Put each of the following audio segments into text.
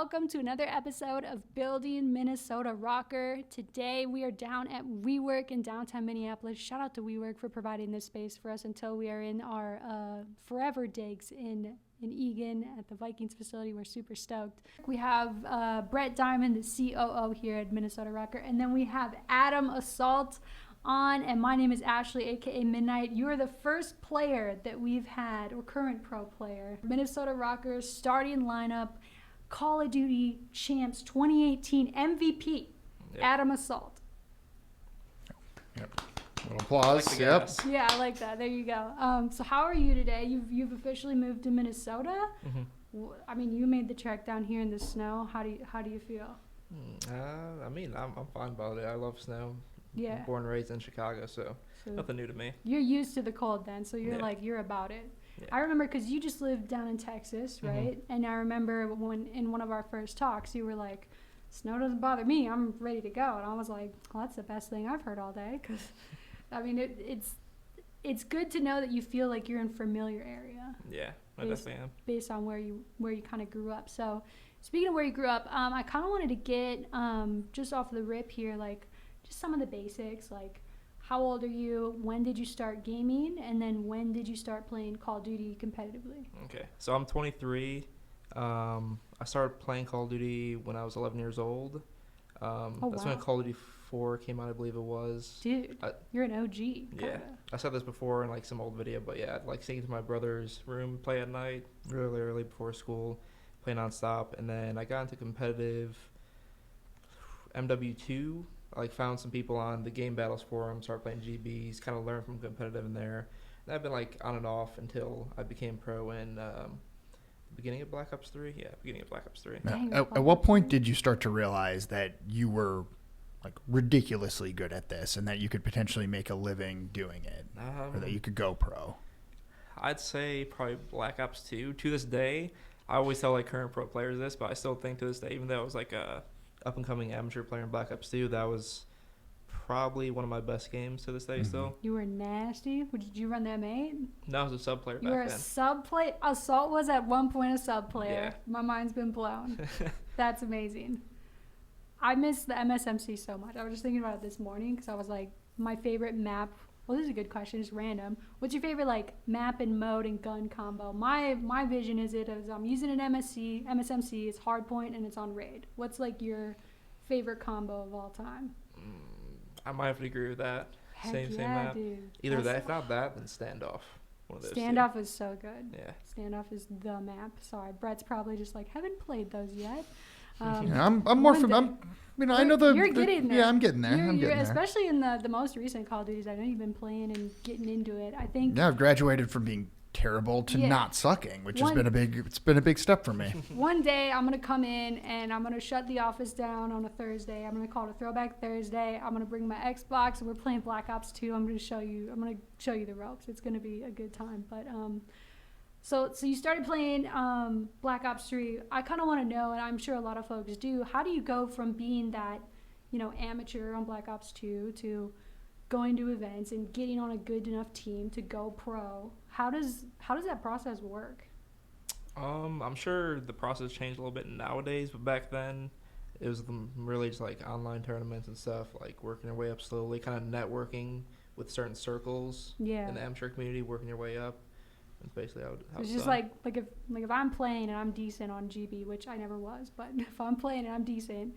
welcome to another episode of Building Minnesota RØKKR. Today we are down at WeWork in downtown Minneapolis. Shout out to WeWork for providing this space for us until we are in our forever digs in Eagan at the Vikings facility. We're super stoked. We have Brett Diamond, the COO here at Minnesota RØKKR, and then we have Adam Assault on, and my name is Ashley, aka Midnite. You are the first player that we've had, or current pro player, Minnesota RØKKR starting lineup, Call of Duty Champs 2018 MVP, yep. Adam Assault. Yep. Little applause. Like yep. Yeah, I like that. There you go. So how are you today? You've officially moved to Minnesota. Mm-hmm. I mean, you made the trek down here in the snow. How do you feel? I mean, I'm fine about it. I love snow. Yeah. Born and raised in Chicago, so nothing new to me. You're used to the cold then, so you're you're about it. Yeah. I remember because you just lived down in Texas, right? Mm-hmm. And I remember when in one of our first talks, you were like, "Snow doesn't bother me. I'm ready to go." And I was like, "Well, that's the best thing I've heard all day." Because, I mean, it's good to know that you feel like you're in familiar area. Yeah, I definitely am. Based on where you kind of grew up. So, speaking of where you grew up, I kind of wanted to get just off the rip here, like just some of the basics, like. How old are you? When did you start gaming? And then when did you start playing Call of Duty competitively? Okay, so I'm 23. I started playing Call of Duty when I was 11 years old. That's when Call of Duty 4 came out, I believe it was. Dude, you're an OG. Yeah, I said this before in like some old video, but yeah, I'd like sneak into my brother's room, play at night, really early before school, play nonstop, and then I got into competitive MW2. I found some people on the Game Battles forum, started playing GBs, kind of learned from competitive in there. And I've been like on and off until I became pro in the beginning of Black Ops 3. Yeah, beginning of Black Ops 3. Now, at what point did you start to realize that you were like ridiculously good at this and that you could potentially make a living doing it, or that you could go pro? I'd say probably Black Ops 2. To this day, I always tell like current pro players this, but I still think to this day, even though it was like a up-and-coming amateur player in Black Ops 2, that was probably one of my best games to this day still. You were nasty? Did you run the M8? No, I was a sub-player back then. You were a sub-player? Assault was at one point a sub-player. Yeah. My mind's been blown. That's amazing. I miss the MSMC so much. I was just thinking about it this morning because I was like, my favorite map. Well, this is a good question. It's random. What's your favorite like map and mode and gun combo? My vision is I'm using an MSMC. It's hardpoint and it's on raid. What's like your favorite combo of all time? I might have to agree with that. Heck same map. Dude. Either that, if not that, then Standoff. One of those Standoff two. is so good. Yeah. Standoff is the map. Sorry, Brett's probably just like haven't played those yet. I'm more from. I know the. You're getting there. Yeah, I'm getting there. I'm getting there. Especially in the most recent Call of Duties. I know you've been playing and getting into it. I think. Yeah, I've graduated from being terrible to not sucking, which has been a big step for me. One day I'm gonna come in and I'm gonna shut the office down on a Thursday. I'm gonna call it a Throwback Thursday. I'm gonna bring my Xbox and we're playing Black Ops 2. I'm gonna show you the ropes. It's gonna be a good time. But So you started playing Black Ops 3. I kind of want to know, and I'm sure a lot of folks do, how do you go from being that, amateur on Black Ops 2 to going to events and getting on a good enough team to go pro? How does that process work? I'm sure the process changed a little bit nowadays, but back then it was really just like online tournaments and stuff, like working your way up slowly, kind of networking with certain circles in the amateur community, working your way up. That's basically how it's just done. like if I'm playing and I'm decent on GB, which I never was, but if I'm playing and I'm decent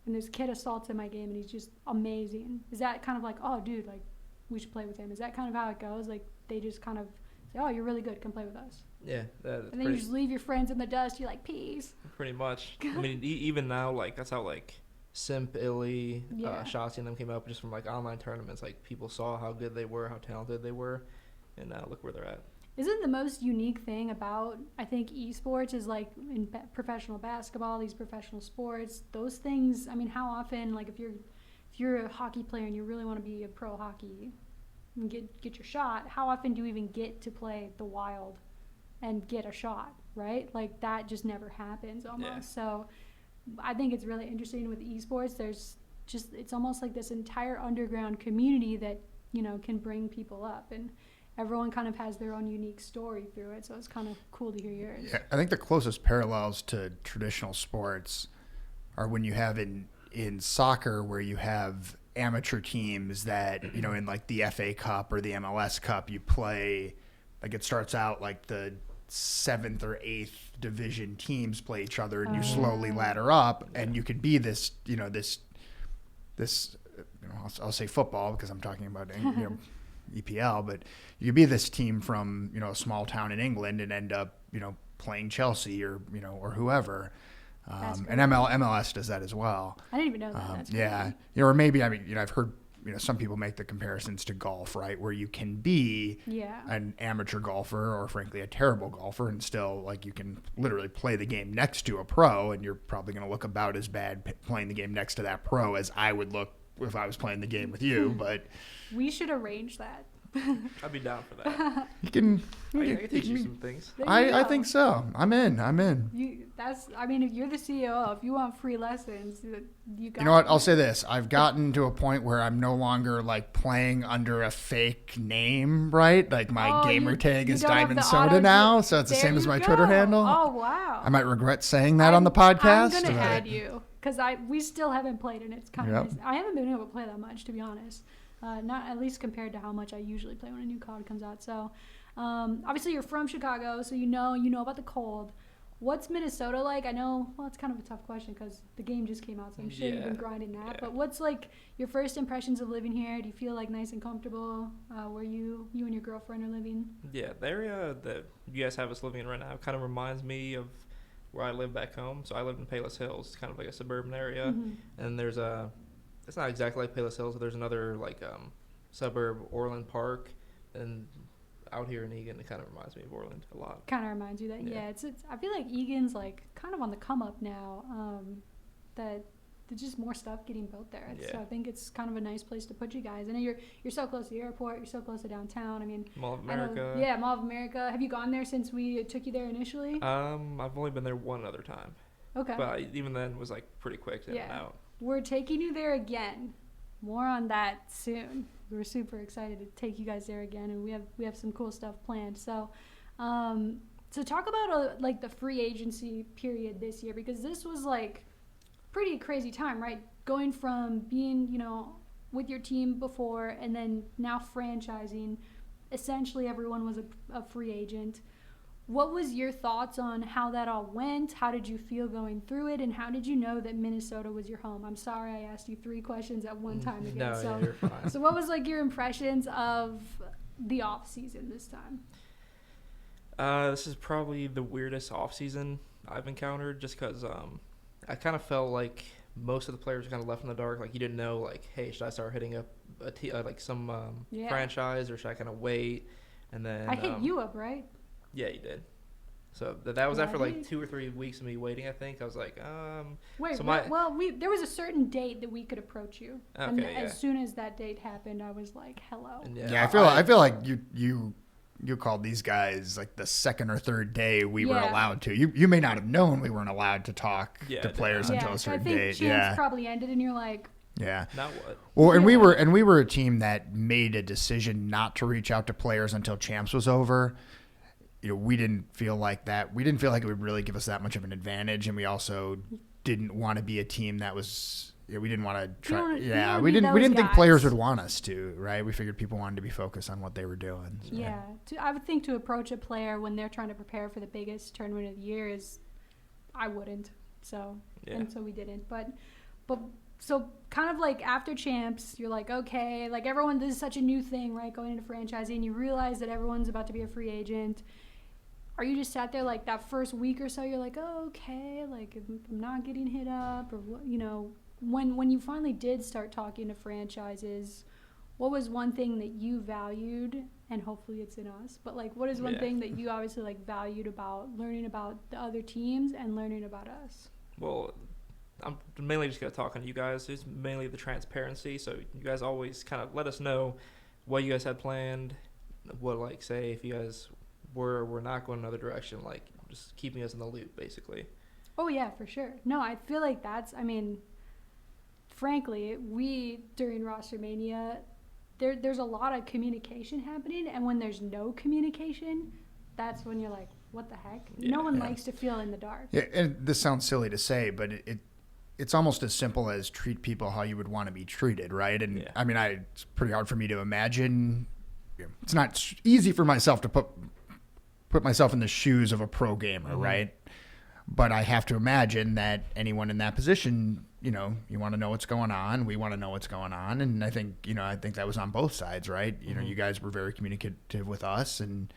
and this kid assaults in my game and he's just amazing, is that kind of like, oh dude, like we should play with him? Is that kind of how it goes? Like they just kind of say, oh, you're really good, come play with us. Yeah, and then you just leave your friends in the dust. You're like, peace. Pretty much. I mean, even now, like that's how like Simp, Illy, Shotzi and them came up just from like online tournaments. Like people saw how good they were, how talented they were, and now look where they're at. Isn't the most unique thing about, I think, eSports is like in professional basketball, these professional sports, those things, I mean, how often, like if you're a hockey player and you really want to be a pro hockey and get your shot, how often do you even get to play the Wild and get a shot, right? Like that just never happens almost. Yeah. So I think it's really interesting with eSports. There's just, it's almost like this entire underground community that, can bring people up. And everyone kind of has their own unique story through it. So it's kind of cool to hear yours. Yeah, I think the closest parallels to traditional sports are when you have in soccer where you have amateur teams that, you know, in like the FA Cup or the MLS Cup, you play, like it starts out like the 7th or 8th division teams play each other, and you slowly ladder up, and you could be this, you know, this, you know, I'll say football because I'm talking about, you know, EPL, but you could be this team from, you know, a small town in England and end up, you know, playing Chelsea or, you know, or whoever. And MLS does that as well. I didn't even know that. That's yeah. crazy. You know, or maybe, I mean, you know, I've heard, you know, some people make the comparisons to golf, right? Where you can be an amateur golfer or frankly a terrible golfer and still, like, you can literally play the game next to a pro, and you're probably going to look about as bad playing the game next to that pro as I would look if I was playing the game with you. But we should arrange that. I'd be down for that. you can I can teach you some things. I think so. I'm in. I mean, if you're the CEO, if you want free lessons, you got. You know what? I'll say this. I've gotten to a point where I'm no longer like playing under a fake name, right? Like my gamer tag is Diamond Soda now, so it's the same as my Twitter handle. Oh, wow. I might regret saying that on the podcast. I'm going to add you because we still haven't played, and it's kind of nice. I haven't been able to play that much, to be honest. Not at least compared to how much I usually play when a new COD comes out. So, obviously you're from Chicago, so you know about the cold. What's Minnesota like? I know, well, it's kind of a tough question because the game just came out, so I'm sure you've been grinding that. Yeah. But what's like your first impressions of living here? Do you feel like nice and comfortable where you and your girlfriend are living? Yeah, the area that you guys have us living in right now kind of reminds me of where I live back home. So I live in Palos Hills. It's kind of like a suburban area, and there's a. It's not exactly like Palos Hills, but there's another like suburb, Orland Park, and out here in Eagan, it kind of reminds me of Orland a lot. Kind of reminds you that, yeah. It's I feel like Eagan's like kind of on the come up now. That there's just more stuff getting built there. So I think it's kind of a nice place to put you guys. I know you're so close to the airport. You're so close to downtown. I mean, Mall of America. Mall of America. Have you gone there since we took you there initially? I've only been there one other time. Okay. But even then was like pretty quick in and out. We're taking you there again. More on that soon. We're super excited to take you guys there again, and we have some cool stuff planned. So, talk about like the free agency period this year, because this was like pretty crazy time, right? Going from being, you know, with your team before and then now franchising. Essentially, everyone was a free agent. What was your thoughts on how that all went? How did you feel going through it? And how did you know that Minnesota was your home? I'm sorry I asked you 3 questions at one time again. No, you're fine. So what was like your impressions of the off season this time? This is probably the weirdest off season I've encountered, just because I kind of felt like most of the players were kind of left in the dark. Like you didn't know, like, hey, should I start hitting up like some franchise, or should I kind of wait? And then I hit you up, right? Yeah, you did. So that was after like 2 or 3 weeks of me waiting, I think. I was like, Wait, so there was a certain date that we could approach you. Okay, and as soon as that date happened, I was like, hello. Yeah, I feel like you called these guys like the 2nd or 3rd day we were allowed to. You may not have known we weren't allowed to talk to players until a certain date. I think chance probably ended, and you're like, yeah. Now what? Well, and we were a team that made a decision not to reach out to players until Champs was over. You know, we didn't feel like that. We didn't feel like it would really give us that much of an advantage, and we also didn't want to be a team that was. We didn't want to try. We didn't think players would want us to, right? We figured people wanted to be focused on what they were doing. So. Yeah, I would think to approach a player when they're trying to prepare for the biggest tournament of the year is, I wouldn't. So and so we didn't. But so kind of like after Champs, you're like, okay, like everyone, this is such a new thing, right? Going into franchising, you realize that everyone's about to be a free agent. Are you just sat there like that first week or so? You're like, oh, okay, like I'm not getting hit up, or you know, when you finally did start talking to franchises, what was one thing that you valued, and hopefully it's in us, but like what is one thing that you obviously like valued about learning about the other teams and learning about us? Well, I'm mainly just going to talk on you guys. It's mainly the transparency. So you guys always kind of let us know what you guys had planned, what, like, say if you guys we're not going another direction, like just keeping us in the loop, basically. Oh yeah, for sure. No, I feel like frankly, we during roster Mania there's a lot of communication happening, and when there's no communication, that's when you're like, what the heck? No one likes to feel in the dark. Yeah, and this sounds silly to say, but it's almost as simple as treat people how you would want to be treated, right? And I mean, it's pretty hard for me to imagine. It's not easy for myself to put myself in the shoes of a pro gamer, right? But I have to imagine that anyone in that position, you want to know what's going on. We want to know what's going on. And I think that was on both sides, right? You guys were very communicative with us, and,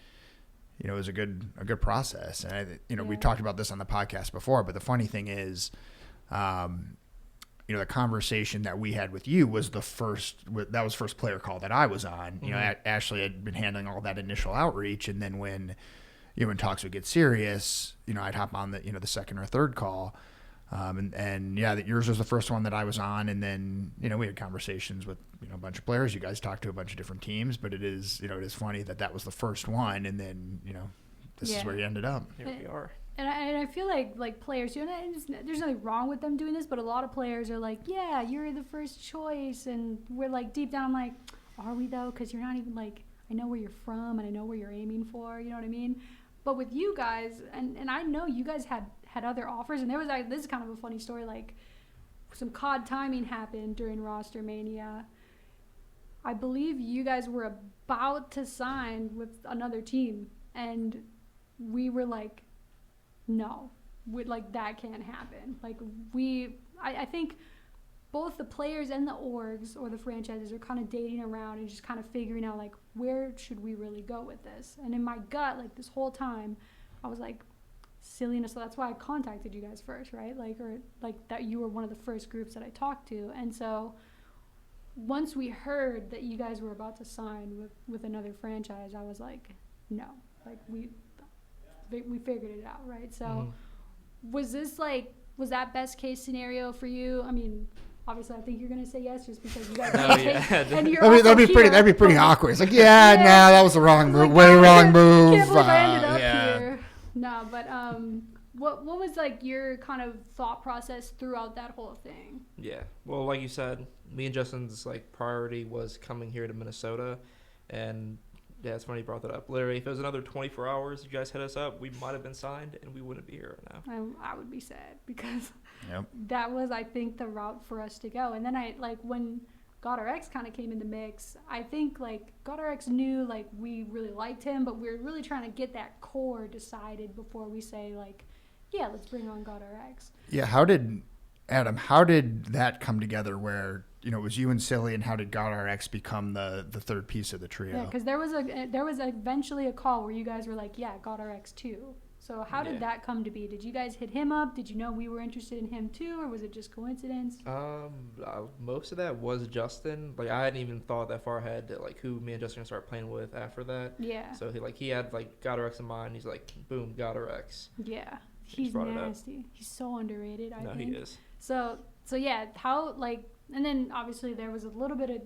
it was a good process. And, we talked about this on the podcast before, but the funny thing is, the conversation that we had with you was first player call that I was on. Ashley had been handling all that initial outreach. And then when talks would get serious, I'd hop on the second or third call. That yours was the first one that I was on. And then, we had conversations with, a bunch of players. You guys talked to a bunch of different teams, but it is funny that was the first one. And then, this is where you ended up. Here we are. And I feel like players, there's nothing wrong with them doing this, but a lot of players are like, yeah, you're the first choice. And we're like, deep down, I'm like, are we though? Because you're not even like, I know where you're from and I know where you're aiming for, you know what I mean? But with you guys, and I know you guys had other offers, and there was this is kind of a funny story, like some COD timing happened during roster Mania. I believe you guys were about to sign with another team, and we were like, no, that can't happen. I think both the players and the orgs or the franchises are kind of dating around and just kind of figuring out, like, where should we really go with this? And in my gut, like, this whole time, I was like, silliness. So that's why I contacted you guys first, right? That you were one of the first groups that I talked to. And so once we heard that you guys were about to sign with another franchise, I was like, no. We figured it out, right? So was that best case scenario for you? I mean, obviously, I think you're gonna say yes, just because you guys. And you're that'd be pretty awkward. It's like, that was the wrong move. Wrong move. Can't believe I ended up here. No, but what was your kind of thought process throughout that whole thing? Yeah, well, like you said, me and Justin's priority was coming here to Minnesota, and yeah, it's funny you brought that up. Literally, if it was another 24 hours, you guys hit us up, we might have been signed, and we wouldn't be here right now. I would be sad because that was, I think, the route for us to go. And then when GodRX kind of came in the mix, I think, GodRX knew, we really liked him, but we were really trying to get that core decided before we say, let's bring on GodRX. Yeah, how did that come together where, it was you and Silly, and how did GodRX become the third piece of the trio? Yeah, because there was eventually a call where you guys were like, yeah, GodRX too. So how did that come to be? Did you guys hit him up? Did you know we were interested in him too, or was it just coincidence? Most of that was Justin. I hadn't even thought that far ahead that who me and Justin started playing with after that. Yeah. So he had GodRX in mind. He's like, boom, GodRX. Yeah. He's nasty. He's so underrated, I think. No, he is. So yeah, how and then obviously there was a little bit of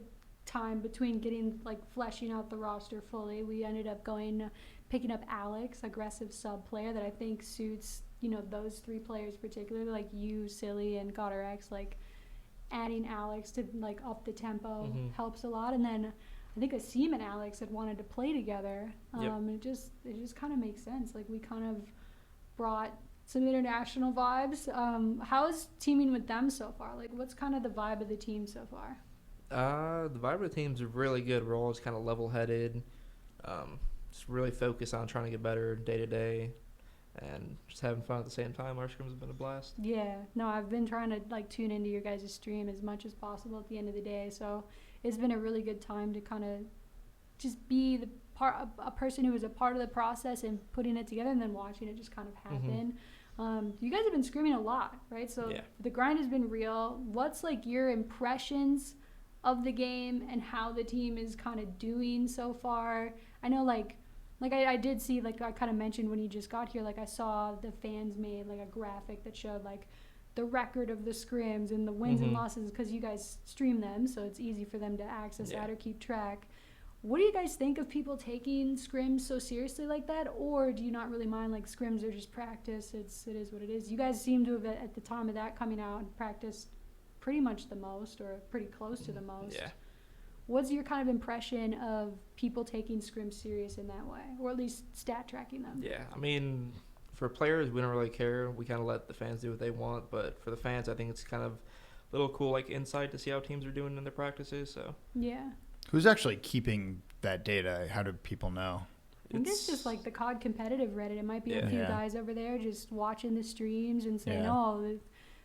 time between getting fleshing out the roster fully. We ended up picking up Alex, aggressive sub player that I think suits those three players particularly, you, Silly, and GodRX. Adding Alex to up the tempo helps a lot. And then I think Asim and Alex had wanted to play together. It just kind of makes sense. We kind of brought some international vibes. How's teaming with them so far? What's kind of the vibe of the team so far? The vibe of the team's really good. We're all just kind of level-headed, just really focused on trying to get better day to day, and just having fun at the same time. Our scrims have been a blast. Yeah, no, I've been trying to tune into your guys' stream as much as possible at the end of the day. So it's been a really good time to kind of just be a person who was a part of the process and putting it together, and then watching it just kind of happen. You guys have been scrimming a lot, right? So the grind has been real. What's your impressions of the game and how the team is kind of doing so far? I know I did see, I kind of mentioned when you just got here, I saw the fans made a graphic that showed the record of the scrims and the wins and losses, because you guys stream them, so it's easy for them to access that or keep track. What do you guys think of people taking scrims so seriously like that, or do you not really mind? Scrims are just practice. It is what it is. You guys seem to have, at the time of that coming out, practiced pretty much the most, or pretty close to the most. Yeah. What's your kind of impression of people taking scrims serious in that way, or at least stat tracking them? Yeah, I mean, for players, we don't really care. We kind of let the fans do what they want. But for the fans, I think it's kind of a little cool, like, insight to see how teams are doing in their practices. So yeah. Who's actually keeping that data? How do people know? I think it's just like the COD competitive Reddit. It might be a few guys over there just watching the streams and saying, oh,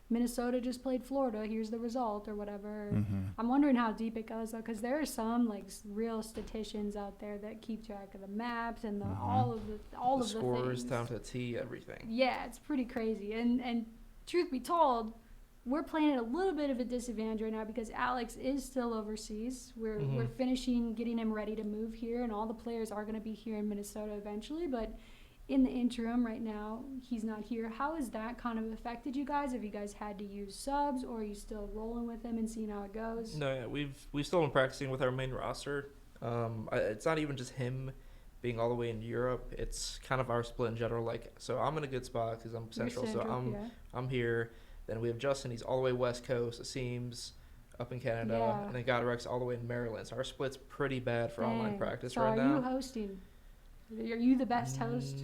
Minnesota just played Florida, here's the result, or whatever. I'm wondering how deep it goes, though, because there are some like real statisticians out there that keep track of the maps and all of the scores things. down to the T, everything. Yeah, it's pretty crazy. And truth be told, we're playing at a little bit of a disadvantage right now because Alex is still overseas. We're finishing getting him ready to move here, and all the players are going to be here in Minnesota eventually, but in the interim right now, he's not here. How has that kind of affected you guys? Have you guys had to use subs, or are you still rolling with him and seeing how it goes? No, yeah, we've still been practicing with our main roster. It's not even just him being all the way in Europe. It's kind of our split in general. Like, so I'm in a good spot because I'm central, I'm here. Then we have Justin. He's all the way West Coast. Asim's up in Canada, and then GodRX all the way in Maryland. So our split's pretty bad for online practice right now. So are you hosting? Are you the best host?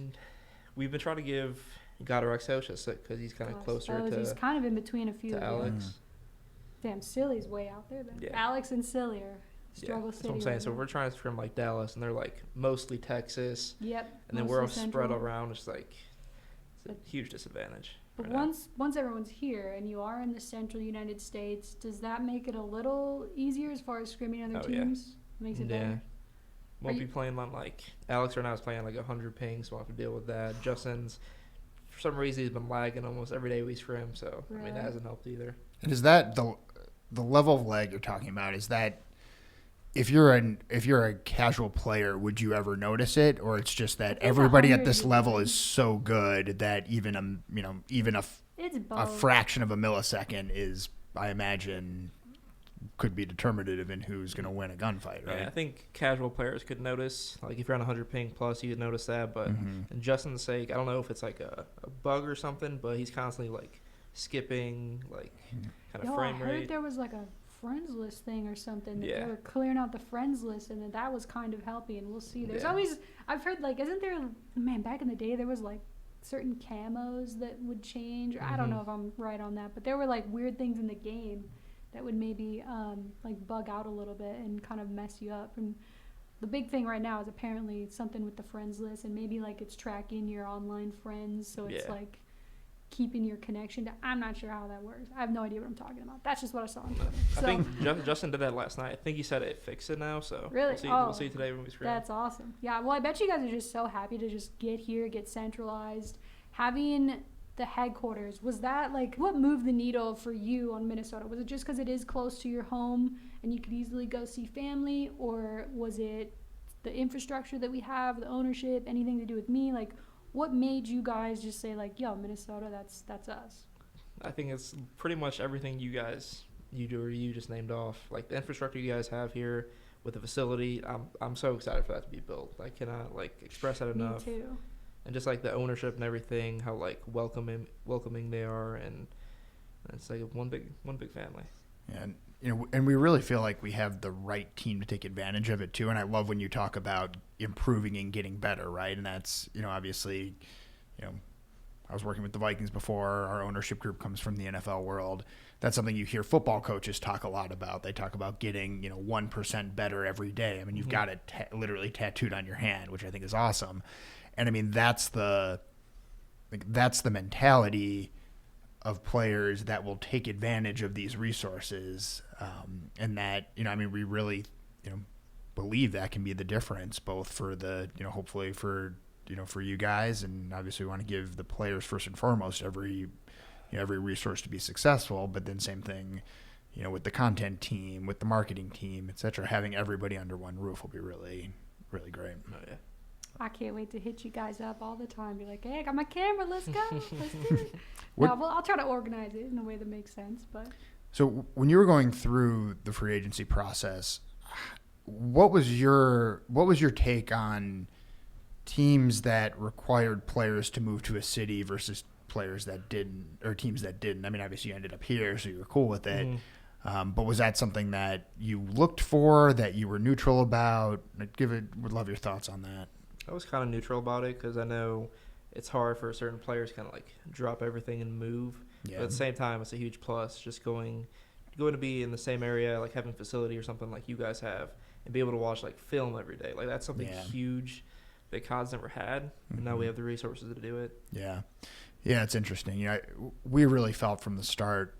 We've been trying to give GodRX host just because he's kind of closer to. He's kind of in between a few. To Alex. Damn, Silly's way out there then. Yeah. Alex and Silly are struggle city. That's what I'm saying. So we're trying to scrim like Dallas, and they're like mostly Texas. Yep. And then we're all spread around. It's like it's a huge disadvantage. But once everyone's here and you are in the central United States, does that make it a little easier as far as scrimming other teams? Makes it better. Won't be playing on like Alex right now is playing like 100 ping, so we'll have to deal with that. Justin's for some reason he's been lagging almost every day we scrim, so I mean that hasn't helped either. And is that the level of lag you're talking about? Is that if you're a casual player, would you ever notice it, or it's just that everybody at this level is so good that even a fraction of a millisecond is, I imagine, could be determinative in who's going to win a gunfight, right? Yeah, I think casual players could notice, like if you're on 100 ping plus, you could notice that. But in Justin's sake, I don't know if it's like a bug or something, but he's constantly like skipping, like kind of frame rate. I heard there was like a friends list thing or something that they were clearing out the friends list, and that was kind of helping. We'll see. There's always, I've heard, like, isn't there, man, back in the day there was like certain camos that would change. I don't know if I'm right on that, but there were like weird things in the game that would maybe like bug out a little bit and kind of mess you up. And the big thing right now is apparently something with the friends list, and maybe like it's tracking your online friends, so it's like keeping your connection to. I'm not sure how that works. I have no idea what I'm talking about. That's just what I saw on Twitter. I think Justin did that last night. I think he said it fixed it now, so really? We'll see today when we scrim. That's awesome. Yeah, well, I bet you guys are just so happy to just get here, get centralized. Having the headquarters, was that like what moved the needle for you on Minnesota? Was it just because it is close to your home and you could easily go see family, or was it the infrastructure that we have, the ownership, anything to do with me? Like, what made you guys just say like, yo, Minnesota, that's us? I think it's pretty much everything you just named off. Like the infrastructure you guys have here with the facility, I'm so excited for that to be built. I cannot like express that enough. Me too. And just like the ownership and everything, how like welcoming they are, and it's like one big family. Yeah, and we really feel like we have the right team to take advantage of it too. And I love when you talk about improving and getting better, right? And that's obviously, I was working with the Vikings before. Our ownership group comes from the NFL world. That's something you hear football coaches talk a lot about. They talk about getting 1% better every day. I mean, you've got it literally tattooed on your hand, which I think is awesome. And I mean, that's the mentality of players that will take advantage of these resources, and that we really believe that can be the difference, both for the hopefully for you guys, and obviously we want to give the players first and foremost every resource to be successful, but then same thing with the content team, with the marketing team, etc. Having everybody under one roof will be really, really great. Oh yeah. I can't wait to hit you guys up all the time. Be like, hey, I got my camera. Let's go. Let's do it. Well, I'll try to organize it in a way that makes sense. But so when you were going through the free agency process, what was your take on teams that required players to move to a city versus players that didn't, or teams that didn't? I mean, obviously you ended up here, so you were cool with it. But was that something that you looked for, that you were neutral about? Would love your thoughts on that. I was kind of neutral about it because I know it's hard for certain players to kind of like drop everything and move. Yeah. But at the same time, it's a huge plus just going to be in the same area, like having a facility or something like you guys have, and be able to watch like film every day. Like that's something huge that COD's never had, and now we have the resources to do it. Yeah, it's interesting. We really felt from the start,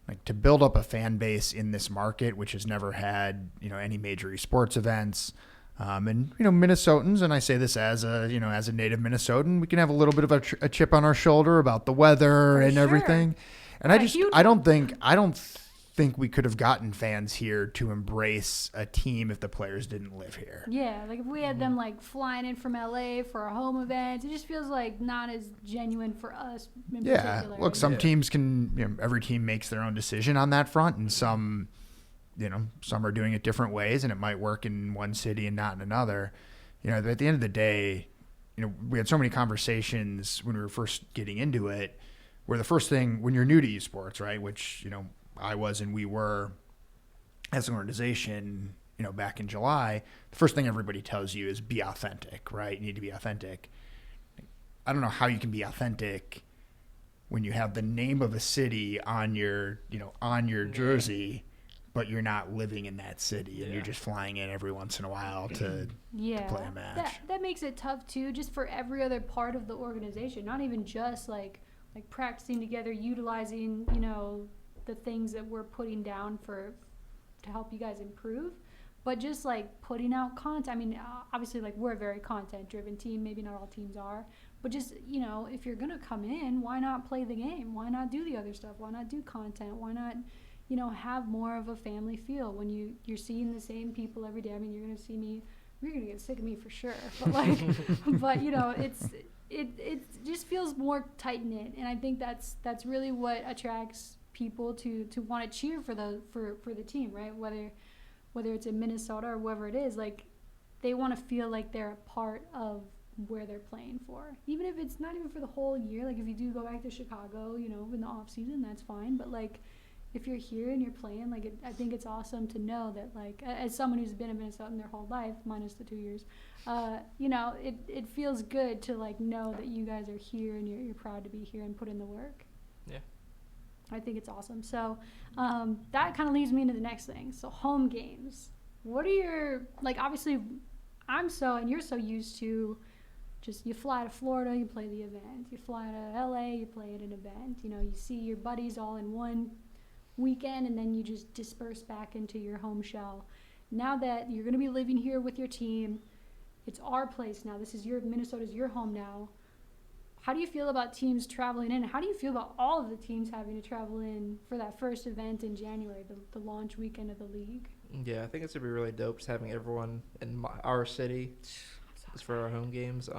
like, to build up a fan base in this market, which has never had any major esports events. And Minnesotans, and I say this as a native Minnesotan, we can have a little bit of a chip on our shoulder about the weather and everything. And I don't think we could have gotten fans here to embrace a team if the players didn't live here. Yeah, like if we had them like flying in from LA for our home events, it just feels like not as genuine for us in particular. Look, some teams can, every team makes their own decision on that front, and some are doing it different ways, and it might work in one city and not in another. But at the end of the day, we had so many conversations when we were first getting into it, where the first thing, when you're new to esports, right, which, I was and we were as an organization, back in July, the first thing everybody tells you is be authentic, right? You need to be authentic. I don't know how you can be authentic when you have the name of a city on your jersey, but you're not living in that city and you're just flying in every once in a while to play a match. That makes it tough too, just for every other part of the organization, not even just like practicing together, utilizing, the things that we're putting down to help you guys improve, but just like putting out content. I mean, obviously, like, we're a very content driven team, maybe not all teams are, but just, if you're gonna come in, why not play the game? Why not do the other stuff? Why not do content? Why not have more of a family feel when you're seeing the same people every day? I mean, you're gonna get sick of me for sure, but like it just feels more tight knit, and I think that's really what attracts people to want to cheer for the team, right? Whether it's in Minnesota or wherever it is, like, they want to feel like they're a part of where they're playing for, even if it's not even for the whole year. Like, if you do go back to Chicago, in the off season, that's fine, but like, if you're here and you're playing, like, I think it's awesome to know that, like, as someone who's been a Minnesotan their whole life, minus the 2 years, it feels good to, like, know that you guys are here and you're proud to be here and put in the work. Yeah. I think it's awesome. So that kind of leads me into the next thing. So home games. What are your, like, obviously you're so used to just, you fly to Florida, you play the event. You fly to LA, you play at an event. You see your buddies all in one weekend, and then you just disperse back into your home shell. Now that you're going to be living here with your team, it's our place now. Minnesota's your home now. How do you feel about teams traveling in? How do you feel about all of the teams having to travel in for that first event in January, the launch weekend of the league? Yeah, I think it's going to be really dope just having everyone in our city just for our home games.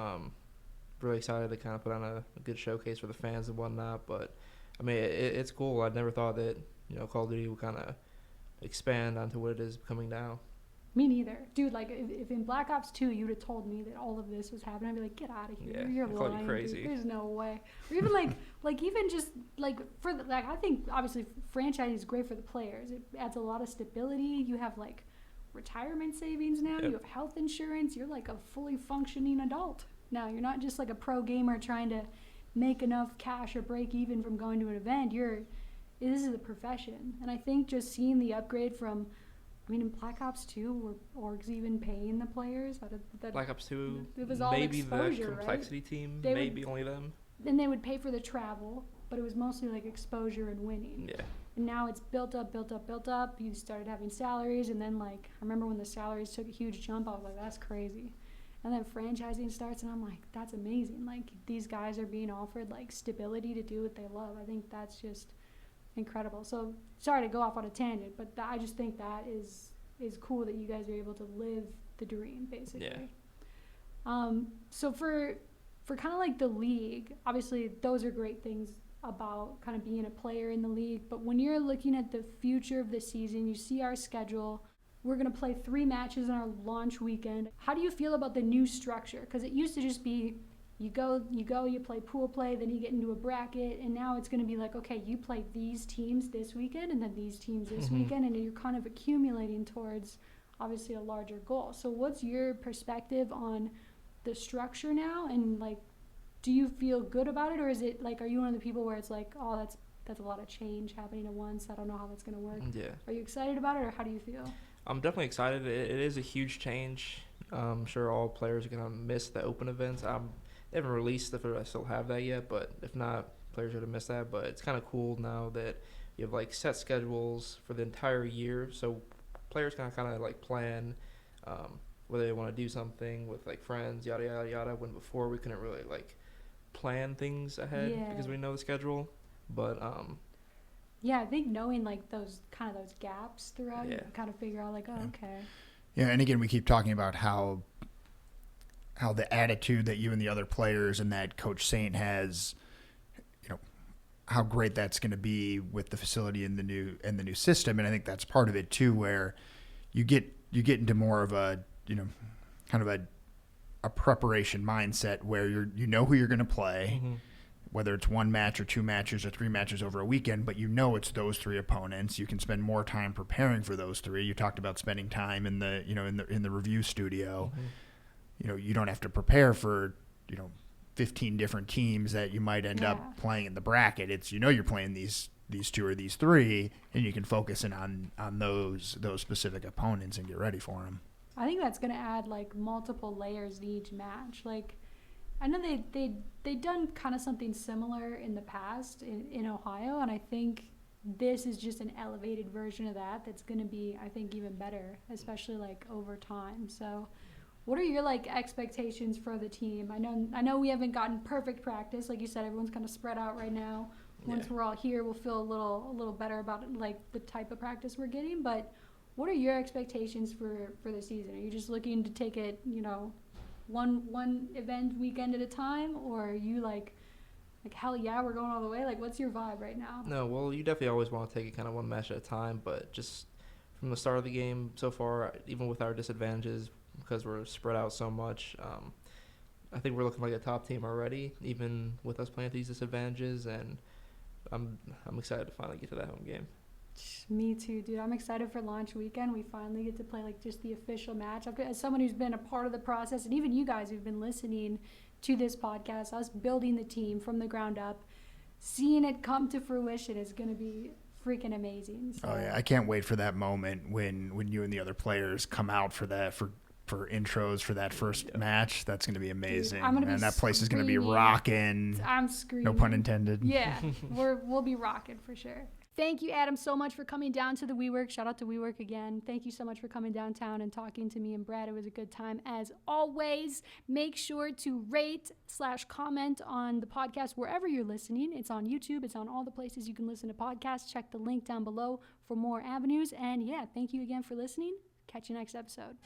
Really excited to kind of put on a good showcase for the fans and whatnot. But, I mean, it's cool. I'd never thought that, Call of Duty would kind of expand onto what it is becoming now. Me neither. Dude, like, if in Black Ops 2 you would have told me that all of this was happening, I'd be like, get out of here. You're lying. Crazy. Dude. There's no way. Or even even just like I think obviously franchise is great for the players. It adds a lot of stability. You have like retirement savings now. Yep. You have health insurance. You're like a fully functioning adult now. You're not just like a pro gamer trying to make enough cash or break even from going to an event. This is a profession. And I think just seeing the upgrade from, I mean, in Black Ops 2, were orgs even paying the players? Black Ops 2, it was all maybe exposure, the complexity right? team, maybe only them. Then they would pay for the travel, but it was mostly like exposure and winning. Yeah. And now it's built up. You started having salaries, and then, like, I remember when the salaries took a huge jump, I was like, that's crazy. And then franchising starts, and I'm like, that's amazing. Like, these guys are being offered, like, stability to do what they love. I think that's just incredible. So sorry to go off on a tangent, but I just think that is cool that you guys are able to live the dream, basically. Yeah. So for kind of like the league, obviously those are great things about kind of being a player in the league, but when you're looking at the future of the season, you see our schedule. We're going to play 3 matches on our launch weekend. How do you feel about the new structure? Because it used to just be you play pool play, then you get into a bracket, and now it's going to be like, okay, you play these teams this weekend and then these teams this weekend, and you're kind of accumulating towards obviously a larger goal. So what's your perspective on the structure now, and like, do you feel good about it, or is it like, are you one of the people where it's like, oh, that's a lot of change happening at once, I don't know how that's going to work? Yeah. Are you excited about it, or how do you feel? I'm definitely excited. It is a huge change. I'm sure all players are going to miss the open events. They haven't released if I still have that yet, but if not, players are going to miss that. But it's kind of cool now that you have like set schedules for the entire year, so players can kind of like plan whether they want to do something with like friends, yada yada yada. When before we couldn't really like plan things ahead because we know the schedule. But yeah, I think knowing like those gaps throughout, you can kind of figure out like, oh, okay. Yeah, and again, we keep talking about how the attitude that you and the other players and that Coach Saint has, you know, how great that's going to be with the facility and the new system. And I think that's part of it too, where you get into more of a, you know, kind of a preparation mindset where you know who you're going to play, whether it's one match or two matches or three matches over a weekend, but you know it's those three opponents. You can spend more time preparing for those three. You talked about spending time in the review studio. You know, you don't have to prepare for, 15 different teams that you might end up playing in the bracket. It's, you're playing these two or these three, and you can focus in on those specific opponents and get ready for them. I think that's going to add like multiple layers to each match. Like, I know they done kind of something similar in the past in Ohio, and I think this is just an elevated version of that that's going to be, I think, even better, especially like over time. So what are your like expectations for the team? I know we haven't gotten perfect practice. Like you said, everyone's kind of spread out right now. Once we're all here, we'll feel a little better about it, like the type of practice we're getting. But what are your expectations for the season? Are you just looking to take it, one event weekend at a time, or are you like hell yeah, we're going all the way? Like, what's your vibe right now? No, well, you definitely always want to take it kind of one match at a time, but just from the start of the game so far, even with our disadvantages, because we're spread out so much, I think we're looking like a top team already, even with us playing these disadvantages, and I'm excited to finally get to that home game. Me too, dude. I'm excited for launch weekend. We finally get to play like just the official match. As someone who's been a part of the process, and even you guys who've been listening to this podcast, us building the team from the ground up, seeing it come to fruition is going to be freaking amazing. So. Oh yeah, I can't wait for that moment when you and the other players come out for that for intros for that first match. That's going to be amazing. Dude, and that place is going to be rocking. I'm screaming. No pun intended. Yeah, we'll be rocking for sure. Thank you, Adam, so much for coming down to the WeWork. Shout out to WeWork again. Thank you so much for coming downtown and talking to me and Brett. It was a good time as always. Make sure to rate/comment on the podcast wherever you're listening. It's on YouTube. It's on all the places you can listen to podcasts. Check the link down below for more avenues. And yeah, thank you again for listening. Catch you next episode.